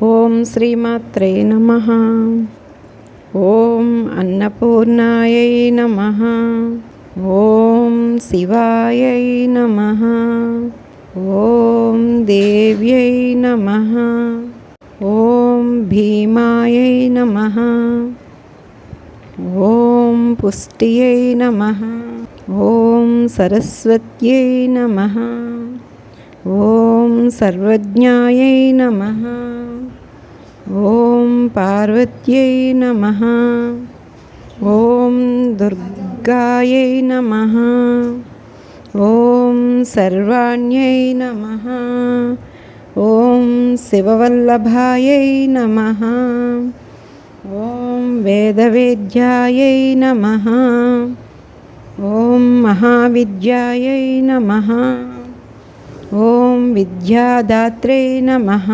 ఓం శ్రీమాత్రే నమః. ఓం అన్నపూర్ణాయై నమః. ఓం శివాయై నమః. ఓం దేవ్యై నమః. ఓం భీమాయై నమః. ఓం పుష్ట్యై నమః. ఓం సరస్వత్యై నమః. ఓం సర్వజ్ఞాయై నమః. ఓం పార్వత్యై నమః. ఓం దుర్గాయై నమః. ఓం సర్వాణ్యై నమః. ఓం శివవల్లభాయై నమః. ఓం వేదవేద్యాయై నమః. ఓం మహావిద్యాయై నమః. ఓం విద్యాదాత్రే నమః.